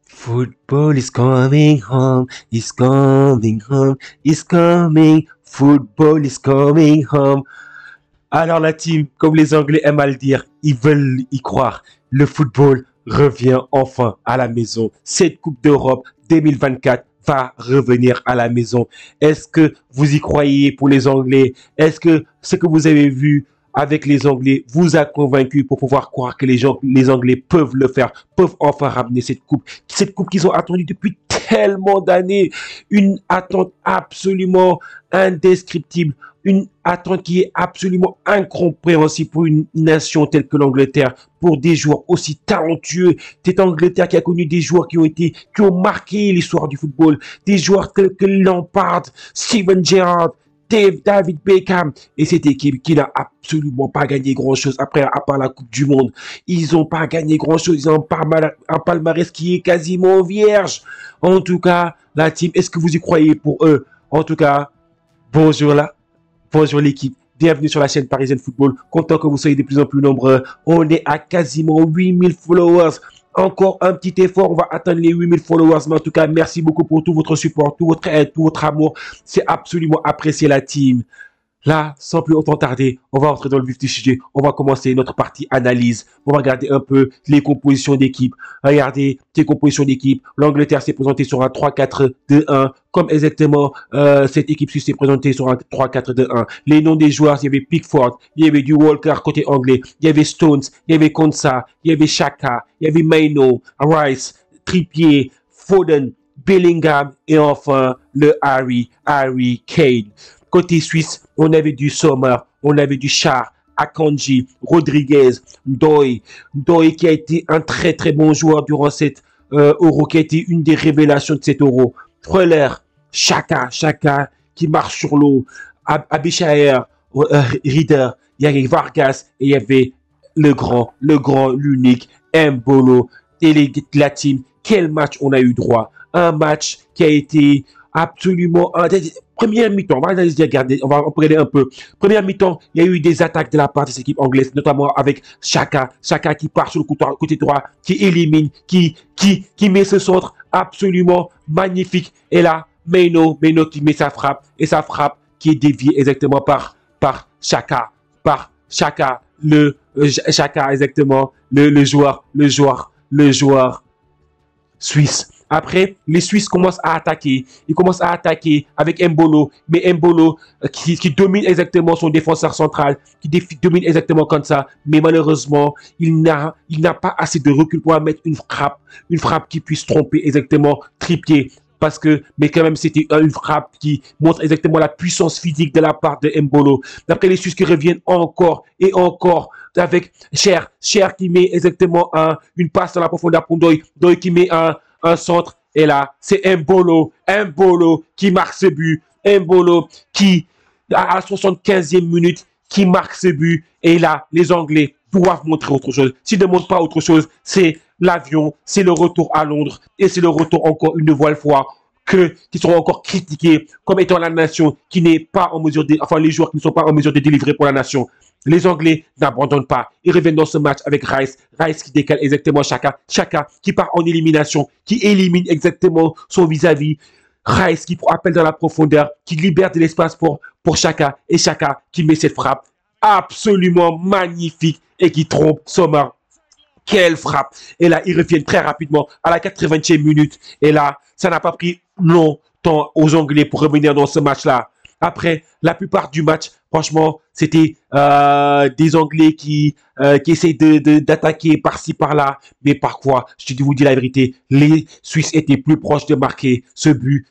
Football is coming home, is coming home, is coming. Football is coming home. Alors la team, comme les Anglais aiment à le dire, ils veulent y croire. Le football revient enfin à la maison. Cette Coupe d'Europe 2024 va revenir à la maison. Est-ce que vous y croyez pour les Anglais? Est-ce que ce que vous avez vu avec les Anglais vous a convaincu pour pouvoir croire que les Anglais peuvent le faire, peuvent enfin ramener cette coupe qu'ils ont attendue depuis tellement d'années, une attente absolument indescriptible, une attente qui est absolument incompréhensible pour une nation telle que l'Angleterre, pour des joueurs aussi talentueux. Cette Angleterre qui a connu des joueurs qui ont marqué l'histoire du football, des joueurs tels que Lampard, Steven Gerrard, David Beckham, et cette équipe qui n'a absolument pas gagné grand-chose après, à part la Coupe du Monde. Ils n'ont pas gagné grand-chose, ils ont un palmarès qui est quasiment vierge. En tout cas, la team, est-ce que vous y croyez pour eux? En tout cas, bonjour l'équipe. Bienvenue sur la chaîne Parisienne Football. Content que vous soyez de plus en plus nombreux. On est à quasiment 8000 followers. Encore un petit effort, on va atteindre les 8000 followers. Mais en tout cas, merci beaucoup pour tout votre support, tout votre aide, tout votre amour. C'est absolument apprécié, la team. Là, sans plus autant tarder, on va entrer dans le vif du sujet. On va commencer notre partie analyse. On va regarder un peu les compositions d'équipe. Regardez ces compositions d'équipe. L'Angleterre s'est présentée sur un 3-4-2-1. Comme exactement cette équipe suisse s'est présentée sur un 3-4-2-1. Les noms des joueurs, il y avait Pickford, il y avait du Walker côté anglais, il y avait Stones, il y avait Konsa, il y avait Xhaka, il y avait Maino, Rice, Trippier, Foden, Bellingham et enfin le Harry Kane. Côté suisse, on avait du Sommer, on avait du Schär, Akanji, Rodriguez, Ndoye qui a été un très très bon joueur durant cette Euro, qui a été une des révélations de cet Euro. Freuler, Xhaka qui marche sur l'eau, Abishai, Rieder, il y avait Vargas et il y avait le grand, l'unique Mbolo. Et la team, quel match on a eu droit? Un match qui a été absolument... Première mi-temps, on va regarder un peu. Première mi-temps, il y a eu des attaques de la part de cette équipe anglaise, notamment avec Xhaka qui part sur le côté droit, qui élimine, qui met ce centre absolument magnifique. Et là, Maino qui met sa frappe, et sa frappe qui est déviée exactement par Xhaka, Xhaka exactement, le joueur suisse. Après, les Suisses commencent à attaquer. Ils commencent à attaquer avec Mbolo. Mais Mbolo qui domine exactement son défenseur central, qui domine exactement comme ça. Mais malheureusement, il n'a pas assez de recul pour mettre une frappe qui puisse tromper exactement Trippier. Mais quand même, c'était une frappe qui montre exactement la puissance physique de la part de Mbolo. Après, les Suisses qui reviennent encore et encore avec Schär qui met exactement une passe dans la profondeur pour Ndoye qui met un centre, et là, c'est Mbolo qui marque ce but. Mbolo qui, à la 75e minute, qui marque ce but. Et là, les Anglais doivent montrer autre chose. S'ils ne montrent pas autre chose, c'est l'avion, c'est le retour à Londres, et c'est le retour encore une fois qui seront encore critiqués comme étant la nation qui n'est pas en mesure les joueurs qui ne sont pas en mesure de délivrer pour la nation. Les Anglais n'abandonnent pas. Ils reviennent dans ce match avec Rice qui décale exactement Xhaka qui part en élimination, qui élimine exactement son vis-à-vis. Rice qui appelle dans la profondeur, qui libère de l'espace pour Xhaka, et Xhaka qui met cette frappe absolument magnifique et qui trompe Sommer. Quelle frappe! Et là, ils reviennent très rapidement à la 80e minute. Et là, ça n'a pas pris longtemps aux Anglais pour revenir dans ce match-là. Après, la plupart du match, franchement, c'était des Anglais qui essayent d'attaquer par-ci par-là, mais parfois, je vous dis la vérité, les Suisses étaient plus proches de marquer ce but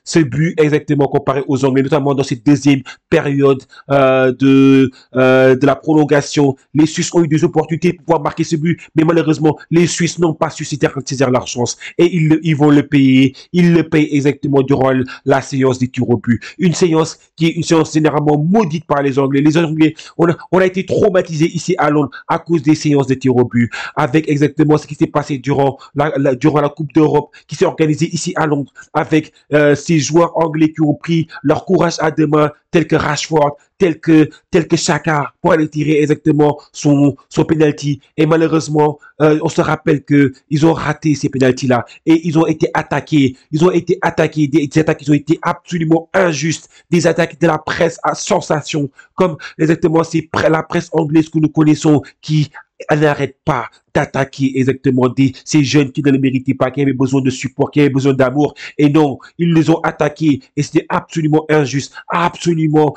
exactement comparé aux Anglais, notamment dans cette deuxième période de la prolongation. Les Suisses ont eu des opportunités pour pouvoir marquer ce but, mais malheureusement, les Suisses n'ont pas su saisir leur chance et ils vont le payer. Ils le payent exactement durant la séance des tirs au but. Une séance qui est une séance généralement maudite par les Anglais. Les Anglais, on a été traumatisés ici à Londres à cause des séances de tirs au but, avec exactement ce qui s'est passé durant la Coupe d'Europe qui s'est organisée ici à Londres, avec ces joueurs anglais qui ont pris leur courage à deux mains, tels que Rashford, tel que Xhaka, pour aller tirer exactement son penalty. Et malheureusement, on se rappelle que ils ont raté ces penalties-là et ils ont été attaqués. Ils ont été attaqués, des attaques qui ont été absolument injustes, des attaques de la presse à sensation, comme exactement c'est la presse anglaise que nous connaissons qui n'arrête pas d'attaquer exactement ces jeunes qui ne le méritaient pas, qui avaient besoin de support, qui avaient besoin d'amour. Et non, ils les ont attaqués et c'était absolument injuste, absolument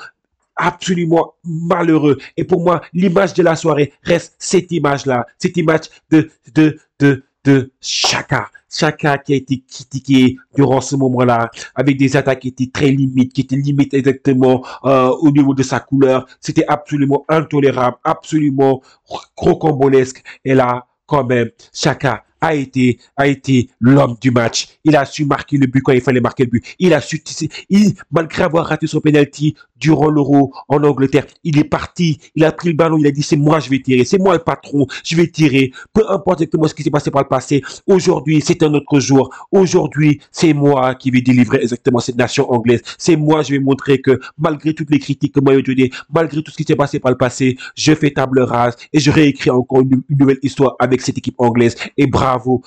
malheureux. Et pour moi, l'image de la soirée reste cette image-là, cette image de Xhaka. Xhaka qui a été critiqué durant ce moment-là, avec des attaques qui étaient très limites, qui étaient limites exactement au niveau de sa couleur. C'était absolument intolérable, absolument rocambolesque. Et là, quand même, Xhaka a été l'homme du match. Il a su marquer le but quand il fallait marquer le but. Malgré avoir raté son penalty durant l'Euro en Angleterre, il est parti, il a pris le ballon, il a dit c'est moi je vais tirer, c'est moi le patron, je vais tirer. Peu importe exactement ce qui s'est passé par le passé. Aujourd'hui, c'est un autre jour. Aujourd'hui, c'est moi qui vais délivrer exactement cette nation anglaise. C'est moi, je vais montrer que malgré toutes les critiques que moi j'ai données, malgré tout ce qui s'est passé par le passé, je fais table rase et je réécris encore une nouvelle histoire avec cette équipe anglaise. Et bravo,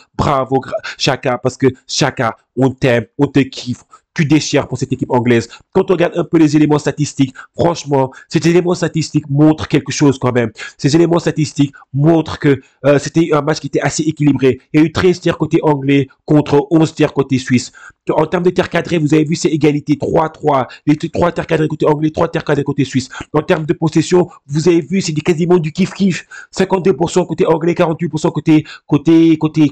Xhaka, parce que Xhaka, on t'aime, on te kiffe. Tu déchires pour cette équipe anglaise. Quand on regarde un peu les éléments statistiques, franchement, ces éléments statistiques montrent quelque chose quand même. Ces éléments statistiques montrent que c'était un match qui était assez équilibré. Il y a eu 13 tirs côté anglais contre 11 tirs côté suisse. En termes de tirs cadrés, vous avez vu ces égalités 3-3. Les 3 tirs cadrés côté anglais, 3 tirs cadrés côté suisse. En termes de possession, vous avez vu, c'est quasiment du kiff-kiff. 52% côté anglais, 48%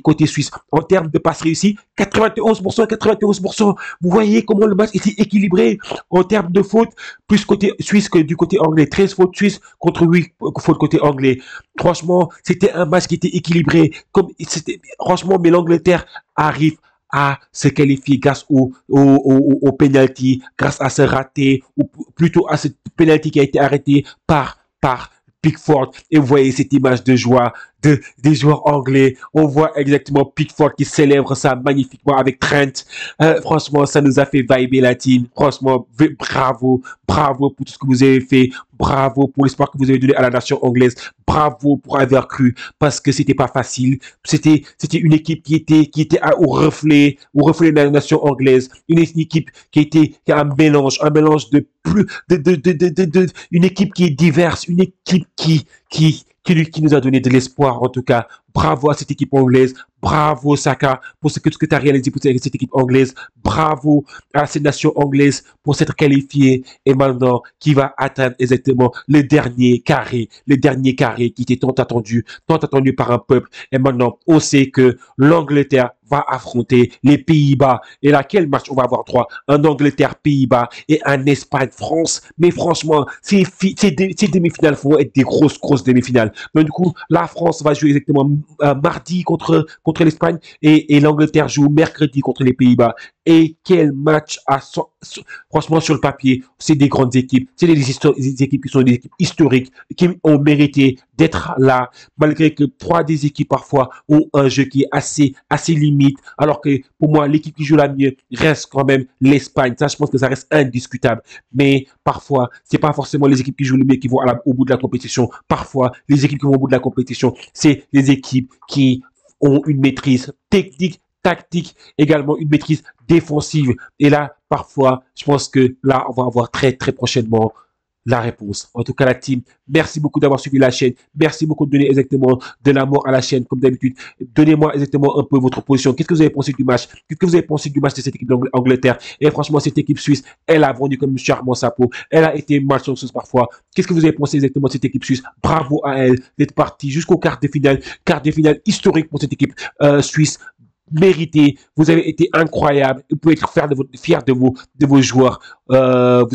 côté suisse. En termes de passes réussies, 91%. Vous voyez comment le match était équilibré en termes de fautes, plus côté suisse que du côté anglais. 13 fautes suisses contre 8 fautes côté anglais. Franchement, c'était un match qui était équilibré. Franchement, mais l'Angleterre arrive à se qualifier grâce au penalty, grâce à ce raté, ou plutôt à ce penalty qui a été arrêté par Pickford. Et vous voyez cette image de joie des joueurs anglais. On voit exactement Pickford qui célèbre ça magnifiquement avec Trent. Franchement, ça nous a fait vibrer la team. Franchement, bravo pour tout ce que vous avez fait. Bravo pour l'espoir que vous avez donné à la nation anglaise. Bravo pour avoir cru, parce que c'était pas facile. C'était une équipe qui était au reflet de la nation anglaise. Une équipe qui a un mélange de une équipe qui est diverse, une équipe qui nous a donné de l'espoir, en tout cas. Bravo à cette équipe anglaise. Bravo, Saka, pour ce que tu as réalisé pour cette équipe anglaise. Bravo à cette nation anglaise pour s'être qualifiée et maintenant qui va atteindre exactement le dernier carré qui était tant attendu par un peuple. Et maintenant, on sait que l'Angleterre va affronter les Pays-Bas. Et là, quel match on va avoir droit? Un Angleterre-Pays-Bas et un Espagne-France. Mais franchement, ces demi-finales vont être des grosses demi-finales. Mais du coup, la France va jouer exactement mardi contre l'Espagne et l'Angleterre joue mercredi contre les Pays-Bas. Et quel match franchement, sur le papier, c'est des grandes équipes. C'est des équipes qui sont des équipes historiques, qui ont mérité d'être là, malgré que 3 des équipes parfois ont un jeu qui est assez limite, alors que pour moi, l'équipe qui joue la mieux reste quand même l'Espagne. Ça, je pense que ça reste indiscutable. Mais parfois, c'est pas forcément les équipes qui jouent le mieux qui vont au bout de la compétition. Parfois, les équipes qui vont au bout de la compétition, c'est les équipes qui ont une maîtrise technique, tactique, également une maîtrise défensive. Et là, parfois, je pense que là, on va avoir très prochainement la réponse. En tout cas, la team, merci beaucoup d'avoir suivi la chaîne. Merci beaucoup de donner exactement de l'amour à la chaîne, comme d'habitude. Donnez-moi exactement un peu votre position. Qu'est-ce que vous avez pensé du match? Qu'est-ce que vous avez pensé du match de cette équipe d'Angleterre? Et franchement, cette équipe suisse, elle a vendu comme charmant sa peau. Elle a été malchanceuse parfois. Qu'est-ce que vous avez pensé exactement de cette équipe suisse? Bravo à elle d'être partie jusqu'au quart de finale. Quart de finale historique pour cette équipe suisse. Mérité, vous avez été incroyable, vous pouvez être fier de vos joueurs, vous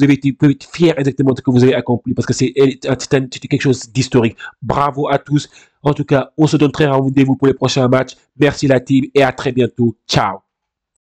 avez été fier exactement de ce que vous avez accompli parce que c'était quelque chose d'historique. Bravo à tous. En tout cas, on se donne très rendez-vous pour les prochains matchs. Merci la team et à très bientôt. Ciao.